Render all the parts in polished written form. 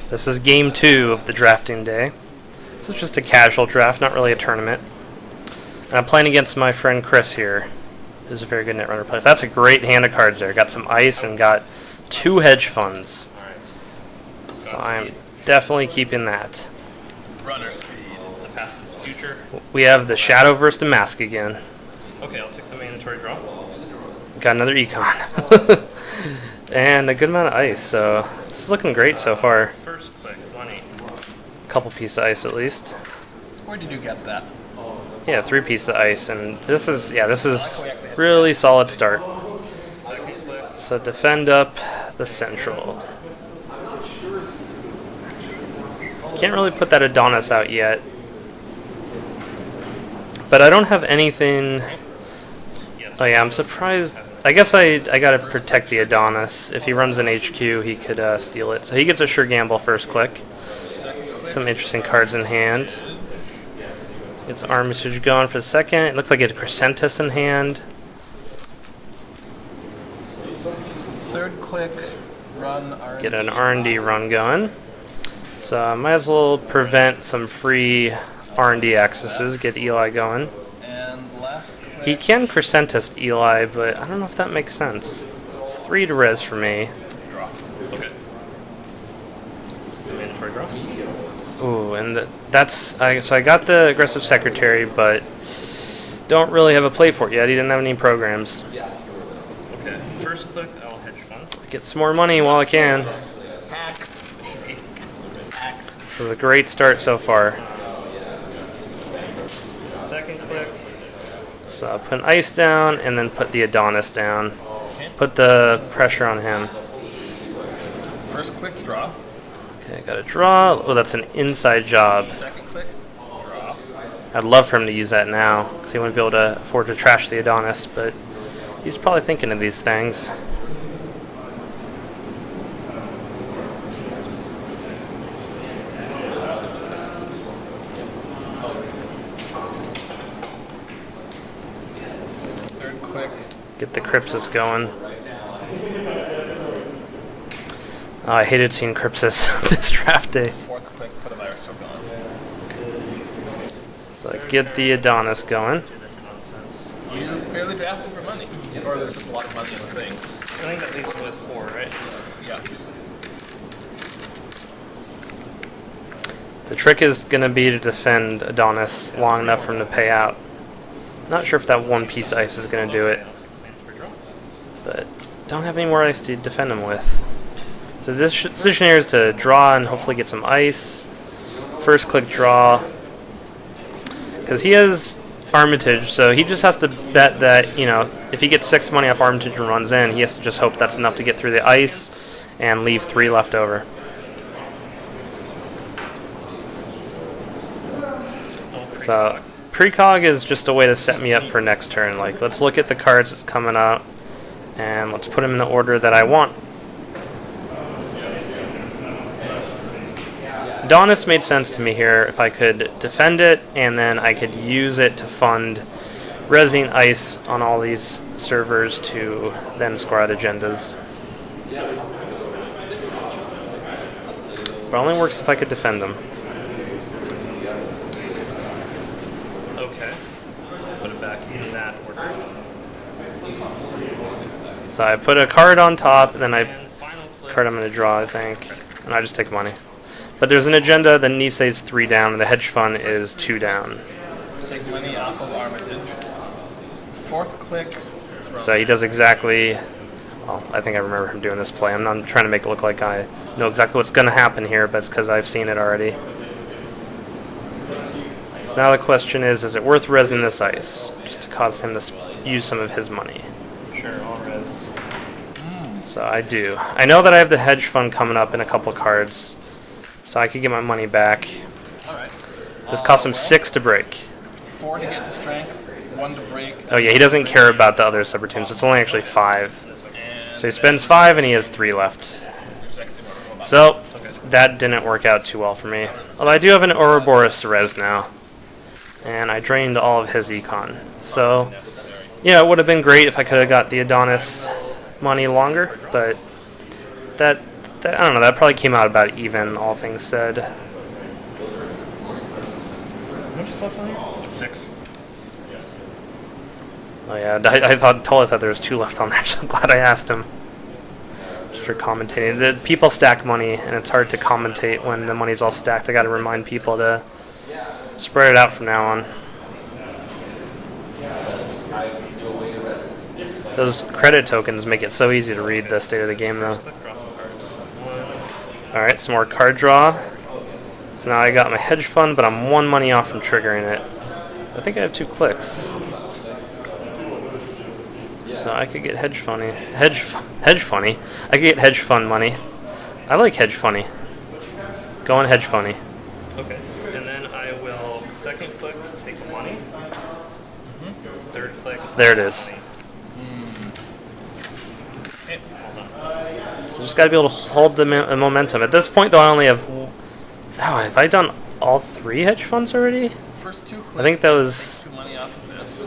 This is game 2 of the drafting day. This is just a casual draft, not really a tournament. And I'm playing against my friend Chris here, who's a very good Netrunner player. So that's a great hand of cards there. Got some ice and got 2 hedge funds. So I'm definitely keeping that. Runner speed, the past is the future. We have the Shadow versus the Mask again. Okay, I'll take the mandatory draw. Got another econ. And a good amount of ice, so this is looking great so far. First click, money. Couple pieces of ice at least. Where did you get that? Yeah, 3 pieces of ice, and this is really solid start. Second click. So defend up the central. Can't really put that Adonis out yet. But I don't have anything. Yes. Oh yeah, I'm surprised. I guess I gotta protect the Adonis. If he runs an HQ, he could steal it. So he gets a sure gamble first click. Some interesting cards in hand. Gets Armitage going for the second. It looks like it had Crypsis in hand. Third click, run R&D. Get an R&D run going. So I might as well prevent some free R&D accesses. Get Eli going. And last click. He can Crypsis Eli, but I don't know if that makes sense. It's 3 to res for me. Draw. Okay. Mandatory draw. Ooh, and so I got the aggressive secretary, but don't really have a play for it yet. He didn't have any programs. Okay. First click, I'll hedge fund. Get some more money while I can. Hacks. Hacks. So it's a great start so far. Second click. So put an ice down and then put the Adonis down. Okay. Put the pressure on him. First click, draw. Okay, got a draw. Oh, that's an inside job. Second click, draw. I'd love for him to use that now, because he wouldn't be able to afford to trash the Adonis, but he's probably thinking of these things. Third click. Get the Crypsis going. Oh, I hated seeing Crypsis this draft day. Fourth click, put a virus token on. So get the Adonis going. You barely drafted for money. Or there's a lot of money in the thing. I think at least with 4, right? Yeah. The trick is going to be to defend Adonis long enough for him to pay out. Not sure if that 1 piece of ice is going to do it, but don't have any more ice to defend him with. So this decision here is to draw and hopefully get some ice. First click draw. Because he has Armitage, so he just has to bet that, you know, if he gets 6 money off Armitage and runs in, he has to just hope that's enough to get through the ice and leave 3 left over. So precog is just a way to set me up for next turn. Like, let's look at the cards that's coming up and let's put them in the order that I want. Adonis made sense to me here if I could defend it and then I could use it to fund resing ice on all these servers to then score out agendas. But it only works if I could defend them. Okay. Put it back in that order. So I put a card on top, and then And final click. card I'm going to draw, I think, and I just take money. But there's an agenda, the Nisei's 3 down, and the hedge fund is 2 down. Take money off of Armitage. Fourth click. So he does exactly, well, I think I remember him doing this play. I'm not trying to make it look like I know exactly what's going to happen here, but it's because I've seen it already. So now the question is it worth resing this ice, just to cause him to use some of his money? Sure, all res. So I do. I know that I have the hedge fund coming up in a couple cards, so I could get my money back. Alright. This costs him 6 to break. 4 to get to strength, 1 to break. Oh yeah, he doesn't care about the other subroutines. It's only actually 5. And So he spends 5 and he has 3 left. your sexy one. So that didn't work out too well for me. Although I do have an Ouroboros to res now. And I drained all of his econ. So, yeah, it would have been great if I could have got the Adonis money longer, but that I don't know, that probably came out about even, all things said. How much is left on here? 6. Oh yeah, I totally thought there was 2 left on there, so I'm glad I asked him. Just for commentating. People stack money, and it's hard to commentate when the money's all stacked. I gotta remind people to spread it out from now on. Those credit tokens make it so easy to read the state of the game, though. Alright, some more card draw. So now I got my hedge fund, but I'm 1 money off from triggering it. I think I have 2 clicks. So I could get hedge funny. Hedge funny? I could get hedge fund money. I like hedge funny. Go on hedge funny. Okay. And then I will second click, take money. Third click. There it is. Okay, hold on. So just got to be able to hold the momentum. At this point, though, I only have... Oh, have I done all 3 hedge funds already? First 2 clicks. I think that was... Take 2 money off of this.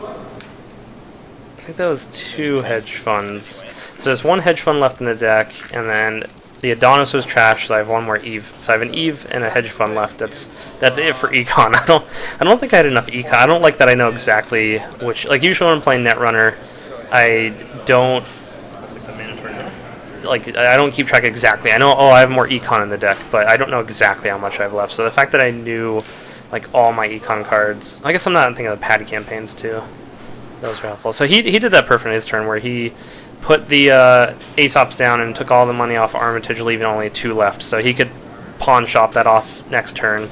I think that was 2 hedge funds. So there's 1 hedge fund left in the deck, and then the Adonis was trash, so I have 1 more Eve. So I have an Eve and a hedge fund left. That's it for econ. I don't think I had enough econ. I don't like that I know exactly which. Like usually when I'm playing Netrunner, I don't I don't keep track exactly. I know I have more econ in the deck, but I don't know exactly how much I have left. So the fact that I knew like all my econ cards, I guess I'm not thinking of the pad campaigns too. Those were helpful. So he did that perfect in his turn where he put the Aesops down and took all the money off Armitage, leaving only 2 left. So he could pawn shop that off next turn,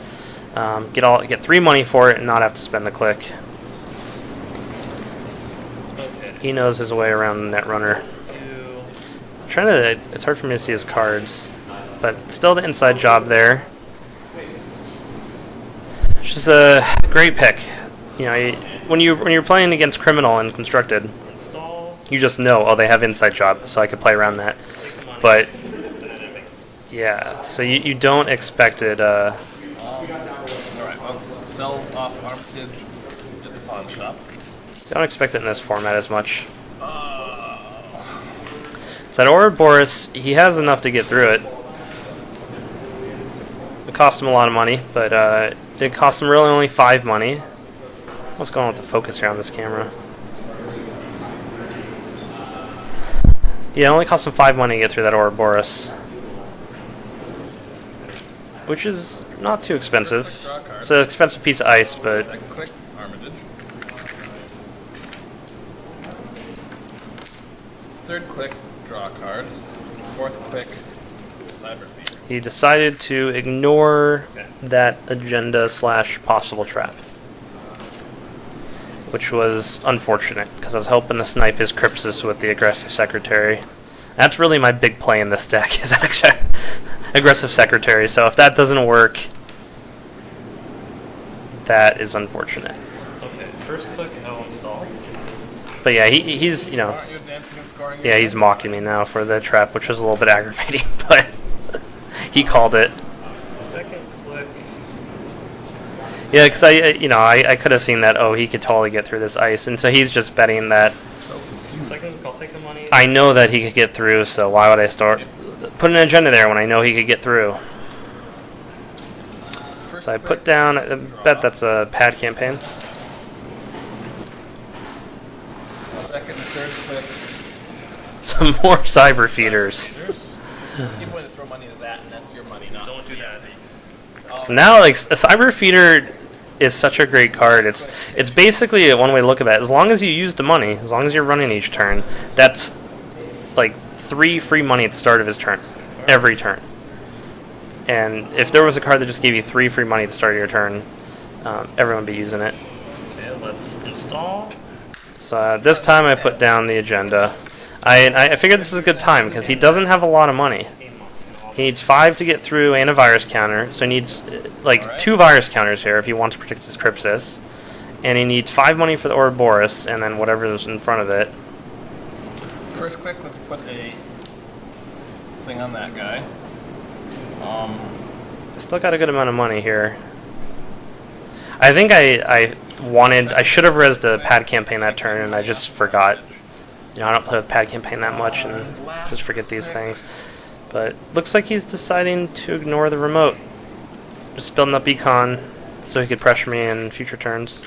get 3 money for it, and not have to spend the click. Okay. He knows his way around the Netrunner. I'm trying to. It's hard for me to see his cards, but still the inside job there. Which is a great pick. You know, when you're playing against Criminal and Constructed, you just know, oh, they have inside job, so I could play around that. But yeah, so you don't expect it. Alright, well, sell off Armitage at the pawn shop. Don't expect it in this format as much. So that Ouroboros, he has enough to get through it. It cost him a lot of money, but it cost him really only 5 money. What's going on with the focus here on this camera? Yeah, it only cost him 5 money to get through that Ouroboros, which is not too expensive. It's an expensive piece of ice, but Second click, Armitage. Third click, draw a card. Fourth click, Cyber Feeder. he decided to ignore that agenda / possible trap, which was unfortunate, because I was hoping to snipe his Crypsis with the Aggressive Secretary. That's really my big play in this deck, is Aggressive Secretary, so if that doesn't work, that is unfortunate. Okay, first click, I'll install. But yeah, he's, you know, Aren't you advancing and scoring? yeah, he's mocking me now for the trap, which was a little bit aggravating, but he called it. Second click. Yeah, because I could have seen that, oh, he could totally get through this ice, and so he's just betting that So confused. Second click, I'll take the money. I know that he could get through, so why would I start put an agenda there when I know he could get through? First So I click, put down, I bet that's a pad campaign. Second and third clicks. Some more cyber feeders. You want to throw money to that, and that's your money, not. Don't do that. So now, like, a cyber feeder is such a great card. It's basically one way to look at it. As long as you use the money, as long as you're running each turn, that's like 3 free money at the start of his turn, every turn. And if there was a card that just gave you 3 free money at the start of your turn, everyone would be using it. Okay, let's install. So this time I put down the agenda. I figured this is a good time because he doesn't have a lot of money. He needs 5 to get through and a virus counter, so he needs like 2 virus counters here if he wants to protect his Crypsis. And he needs 5 money for the Ouroboros and then whatever is in front of it. First click, let's put a thing on that guy. I still got a good amount of money here. I think I should have rezzed the pad campaign that turn and I just forgot. You know, I don't play with pad campaign that much and just forget these things. But looks like he's deciding to ignore the remote. Just building up econ so he could pressure me in future turns.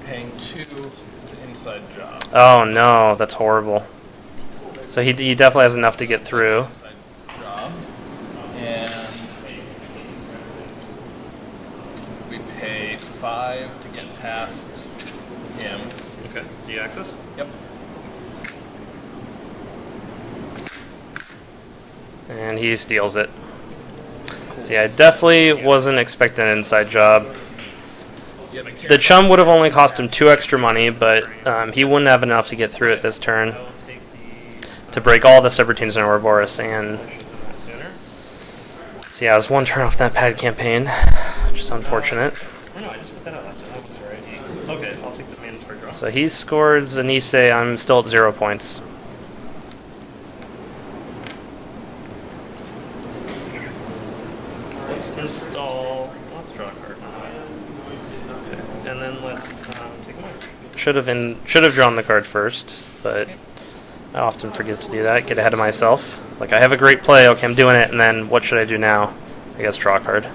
Paying 2 to inside job. Oh no, that's horrible. So he definitely has enough to get through. Inside job. And we pay 5 to get past him. Okay, D-axis? Yep. And he steals it. See, I definitely wasn't expecting an inside job. The chum would have only cost him 2 extra money, but he wouldn't have enough to get through it this turn to break all the subroutines in Ouroboros. And so yeah, I was 1 turn off that pad campaign, which is unfortunate. Okay, I'll take the mandatory draw. So he scored Zanise. I'm still at 0 points. Let's install. Let's draw a card. Okay, and then let's take one. Should have drawn the card first, but I often forget to do that. Get ahead of myself. Like, I have a great play. Okay, I'm doing it, and then what should I do now? I guess draw a card.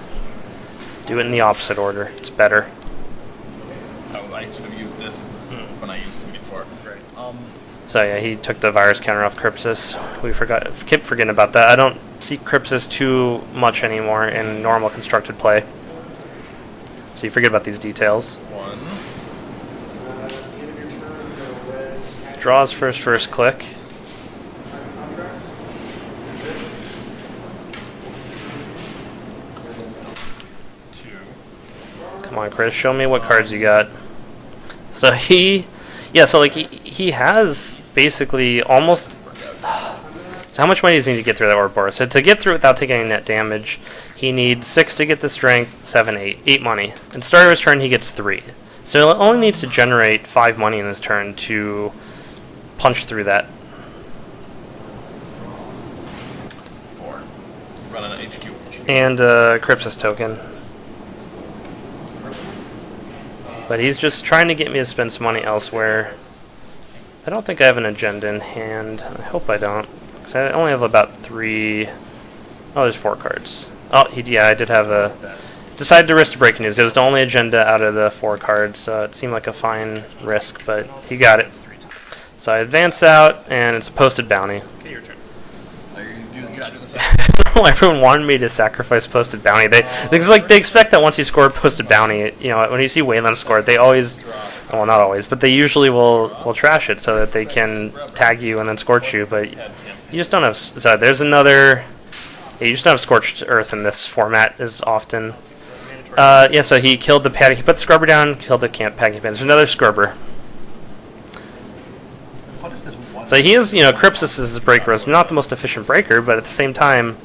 Do it in the opposite order. It's better. Oh, I should have used this when I used him before. Right. So yeah, he took the virus counter off Crypsis. We kept forgetting about that. I don't see Crypsis too much anymore in normal constructed play. So you forget about these details. 1. Draws first click. Come on, Chris, show me what cards you got. So he has basically almost. So how much money does he need to get through that Ouroboros? So to get through without taking any net damage, he needs 6 to get the strength, 7, 8. 8 money. And start of his turn, he gets 3. So he only needs to generate 5 money in his turn to punch through that. 4. Running an HQ. And Crypsis token. But he's just trying to get me to spend some money elsewhere. I don't think I have an agenda in hand. I hope I don't. Because I only have about 3... Oh, there's 4 cards. Oh, yeah, I did have a... Decided to risk to break news. It was the only agenda out of the 4 cards, so it seemed like a fine risk, but he got it. So I advance out, and it's a posted bounty. Okay, your turn. You're not doing this. Everyone wanted me to sacrifice posted bounty. They expect that once you score posted bounty, you know, when you see Wayland score, they always, well, not always, but they usually will trash it so that they can tag you and then scorch you. But you just don't have. So there's another. Yeah, you just don't have scorched earth in this format as often. Yeah, so he killed the pad. He put the scrubber down, killed the pad campaign. There's another scrubber. So he is, you know, Crypsis is his breaker. Is not the most efficient breaker, but at the same time,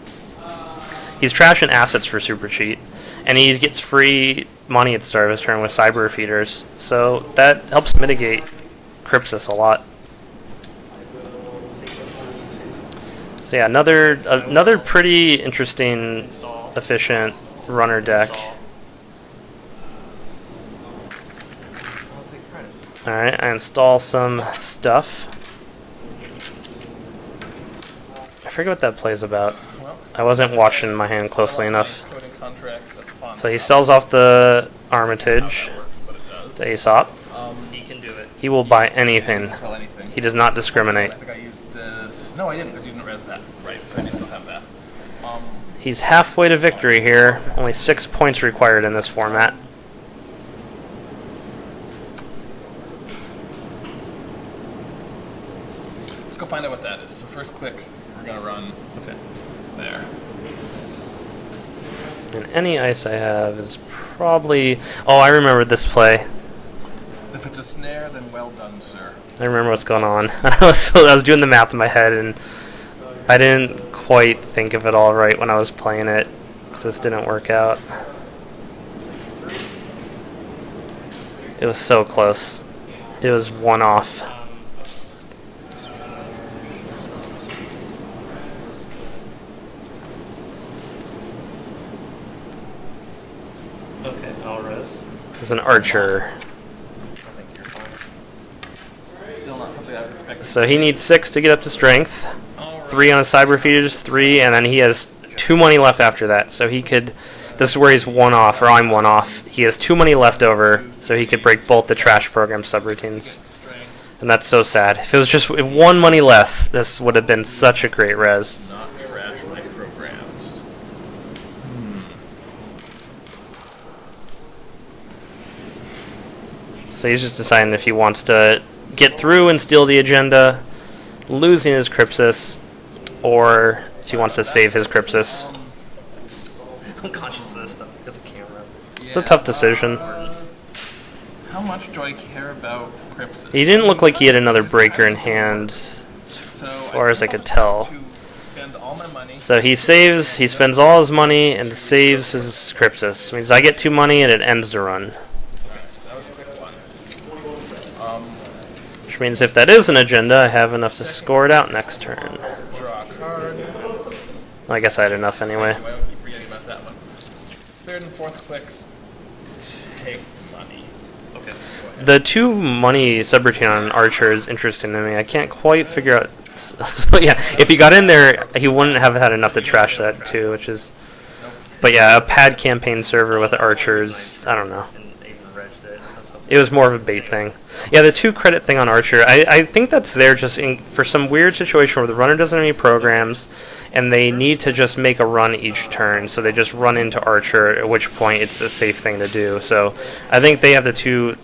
he's trashing assets for super cheat, and he gets free money at the start of his turn with cyber feeders. So that helps mitigate Crypsis a lot. So yeah, another pretty interesting, efficient runner deck. All right, I install some stuff. I forget what that play's about. I wasn't watching my hand closely enough. So he sells off the Armitage, the Aesop. He will buy anything. He does not discriminate. I think I used this. No, I didn't. I didn't res that. Right, so I still have that. He's halfway to victory here. Only 6 points required in this format. Let's go find out what that is. So first click, we're gonna run. Okay. There. And any ice I have is probably... Oh, I remember this play. If it's a snare, then well done, sir. I remember what's going on. I was doing the math in my head, and I didn't quite think of it all right when I was playing it, because this didn't work out. It was so close. It was 1 off. Okay, I'll res. It's an archer. Still not something I was expecting. So he needs 6 to get up to strength. 3 on his cyber feeders, 3, and then he has 2 money left after that. So he could. This is where he's 1 off, or I'm 1 off. He has 2 money left over, so he could break both the trash program subroutines. And that's so sad. If it was just 1 money less, this would have been such a great res. Not trash my programs. So he's just deciding if he wants to get through and steal the agenda, losing his Crypsis, or if he wants to save his Crypsis. I'm conscious of this stuff because of camera. It's a tough decision. How much do I care about Crypsis? He didn't look like he had another breaker in hand, as far as I could tell. So he saves, he spends all his money and saves his Crypsis. Means I get 2 money and it ends the run. Which means if that is an agenda, I have enough to score it out next turn. Draw a card. I guess I had enough anyway. I keep forgetting about that one. 3rd and 4th clicks. Take money. Okay. The 2 money subroutine on Archer is interesting to me. I can't quite figure out. So yeah, if he got in there, he wouldn't have had enough to trash that too, which is. But yeah, a pad campaign server with Archers, I don't know. It was more of a bait thing. Yeah, the 2 credit thing on Archer, I think that's there just for some weird situation where the runner doesn't have any programs, and they need to just make a run each turn, so they just run into Archer, at which point it's a safe thing to do. So I think they have the 2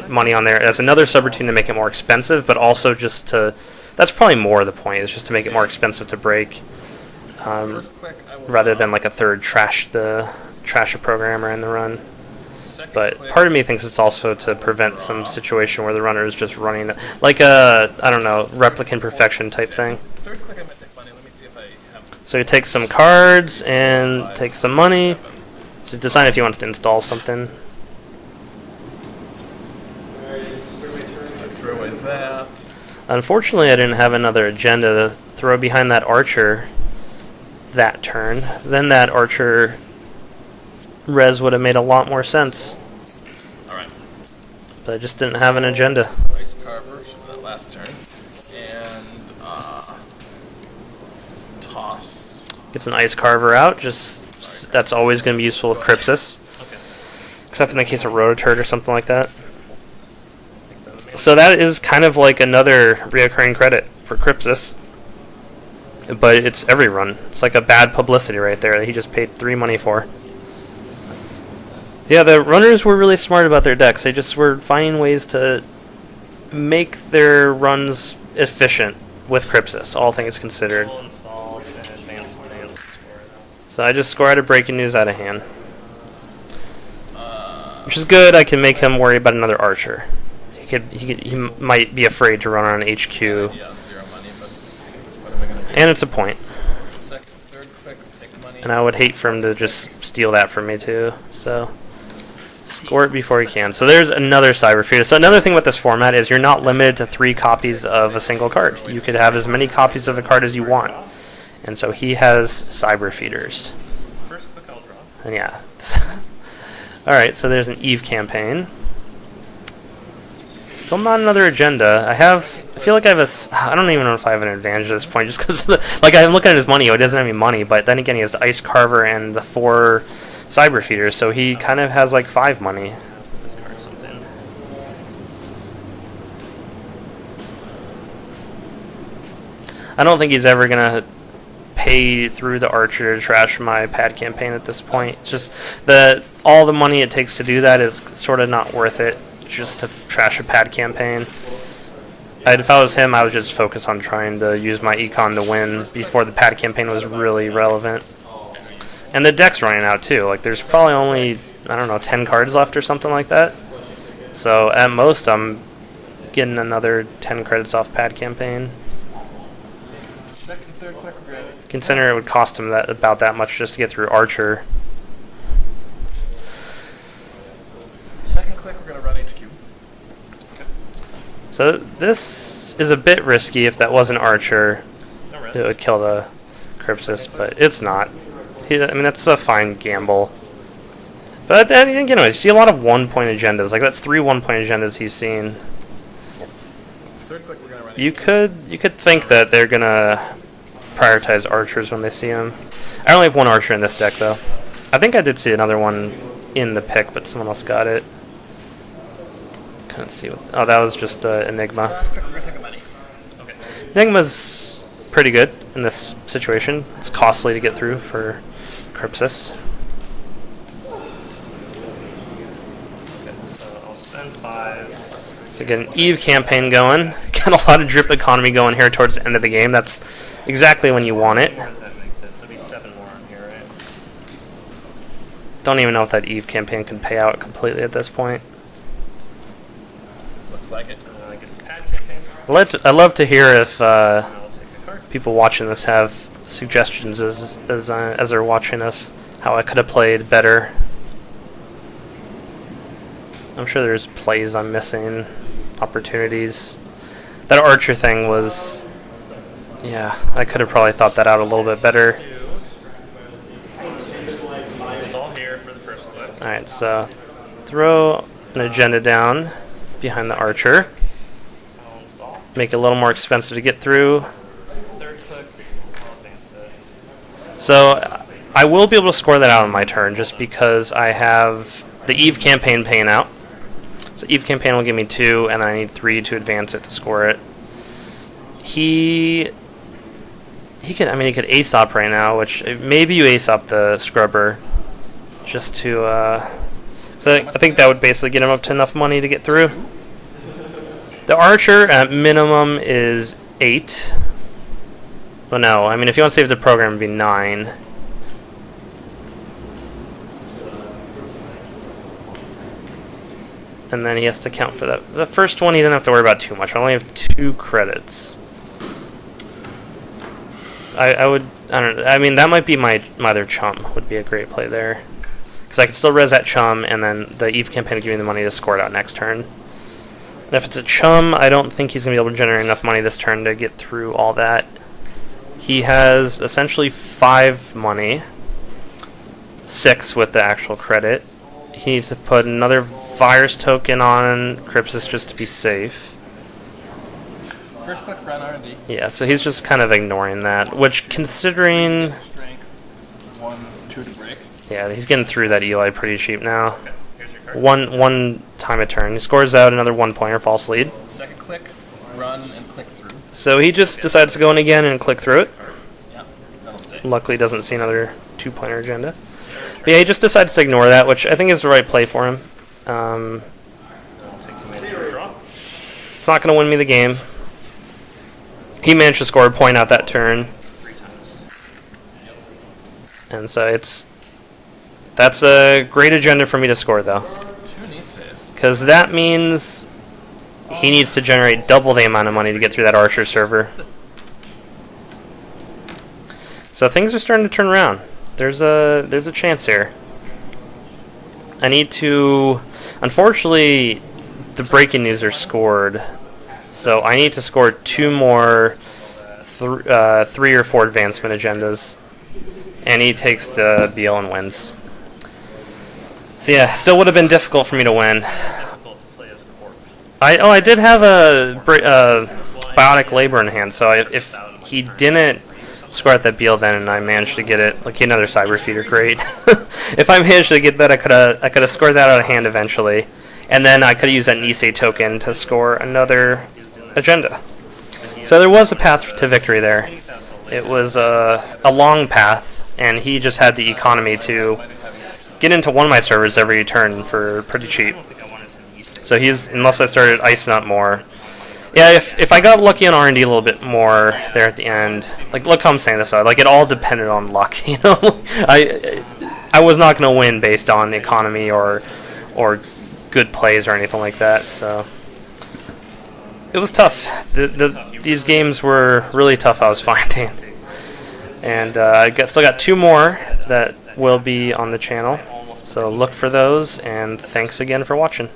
money on there as another subroutine to make it more expensive, but also just to... That's probably more the point, is just to make it more expensive to break, rather than like a 3rd trash a programmer in the run. But part of me thinks it's also to prevent some situation where the runner is just running, like a, I don't know, replicant perfection type thing. So he takes some cards and takes some money. So decide if he wants to install something. Throw away that. Unfortunately, I didn't have another agenda to throw behind that Archer that turn. Then that Archer res would have made a lot more sense. Alright. But I just didn't have an agenda. Ice Carver for that last turn. And, toss. Gets an Ice Carver out. Just that's always going to be useful with Crypsis. Okay. Except in the case of Rototurd or something like that. So that is kind of like another reoccurring credit for Crypsis. But it's every run. It's like a bad publicity right there that he just paid 3 money for. Yeah, the runners were really smart about their decks. They just were finding ways to make their runs efficient with Crypsis, all things considered. So I just score out a breaking news out of hand. Which is good. I can make him worry about another Archer. He might be afraid to run on HQ. And it's a point. And I would hate for him to just steal that from me too. So score it before he can. So there's another cyber feeder. So another thing with this format is you're not limited to 3 copies of a single card. You could have as many copies of a card as you want. And so he has cyber feeders. First click I'll draw. And yeah. Alright, so there's an Eve campaign. Still not another agenda. I feel like I have I don't even know if I have an advantage at this point, just because, like, I'm looking at his money. He doesn't have any money, but then again, he has the Ice Carver and the 4 cyber feeders, so he kind of has like 5 money. I don't think he's ever gonna pay through the Archer to trash my pad campaign at this point. It's just all the money it takes to do that is sort of not worth it, just to trash a pad campaign. If I was him, I would just focus on trying to use my econ to win before the pad campaign was really relevant. And the deck's running out too. Like, there's probably only, I don't know, 10 cards left or something like that. So at most, I'm getting another 10 credits off pad campaign. Second, third click, Consider it would cost him about that much just to get through Archer. Second click, we're going to run HQ. Okay. So this is a bit risky. If that wasn't Archer, it would kill the Crypsis, but it's not. I mean, that's a fine gamble. But then, you know, you see a lot of 1-point agendas. Like, that's 3 1-point agendas he's seen. Third click, we're going to run You could think that they're gonna prioritize archers when they see them. I only have one archer in this deck, though. I think I did see another one in the pick, but someone else got it. Couldn't see what... Oh, that was just Enigma. Okay. Enigma's pretty good in this situation. It's costly to get through for Crypsis. Okay, so I'll spend 5. So get an Eve campaign going. Get a lot of drip economy going here towards the end of the game. That's exactly when you want it. What does that make this? It'll be 7 more on here, right? Don't even know if that Eve campaign can pay out completely at this point. Looks like it. I get a pad campaign. I'd love to hear if I'll take a card. people watching this have suggestions as they're watching us, how I could have played better. I'm sure there's plays I'm missing, opportunities. That archer thing was, yeah, I could have probably thought that out a little bit better. Install here for the first clip. Alright, so throw an agenda down behind the archer. I'll install. Make it a little more expensive to get through. Third click, I'll advance it. So I will be able to score that out on my turn just because I have the Eve campaign paying out. So Eve campaign will give me 2, and I need 3 to advance it to score it. He could, I mean, he could Aesop right now, which maybe you Aesop the Scrubber just to. So I think that would basically get him up to enough money to get through. The Archer at minimum is 8. Well, no, I mean if you want to save the program, it'd be 9. And then he has to count for that. The first one he didn't have to worry about too much. I only have 2 credits. I don't know. I mean, that might be my other chum. Would be a great play there. Because I can still res that chum, and then the Eve campaign will give me the money to score it out next turn. And if it's a chum, I don't think he's going to be able to generate enough money this turn to get through all that. He has essentially 5 money. 6 with the actual credit. He needs to put another virus token on Crypsis just to be safe. First click, run R&D. Yeah, so he's just kind of ignoring that, which considering... Strength, 1, 2 to break. Yeah, he's getting through that Eli pretty cheap now. Okay, here's your card. One time a turn. He scores out another 1-pointer, false lead. Second click, run and click through. So he just decides to go in again and click through it. Yeah, that'll stay. Luckily doesn't see another 2-pointer agenda. But yeah, he just decides to ignore that, which I think is the right play for him. I'll take command to draw. It's not going to win me the game. He managed to score a point out that turn. 3 times. And so that's a great agenda for me to score, though. 2 nieces. Because that means he needs to generate double the amount of money to get through that Archer server. So things are starting to turn around. There's a chance here. I need to... Unfortunately, the breaking news are scored. So I need to score 2 more 3 or 4 advancement agendas. And he takes the BL and wins. So yeah, still would have been difficult for me to win. Difficult to play as Corp. I did have a biotic labor in hand, so if he didn't score at that BL then and I managed to get it, like another cyber feeder, great. If I managed to get that, I could have scored that out of hand eventually, and then I could have used that Nisei token to score another agenda. So there was a path to victory there. It was a long path, and he just had the economy to get into one of my servers every turn for pretty cheap. So he's, unless I started icing up more. Yeah, if I got lucky on R&D a little bit more there at the end, like look how I'm saying this out, like it all depended on luck, you know. I was not going to win based on economy or good plays or anything like that. So it was tough. These games were really tough. I was finding, and I still got 2 more that will be on the channel. So look for those, and thanks again for watching.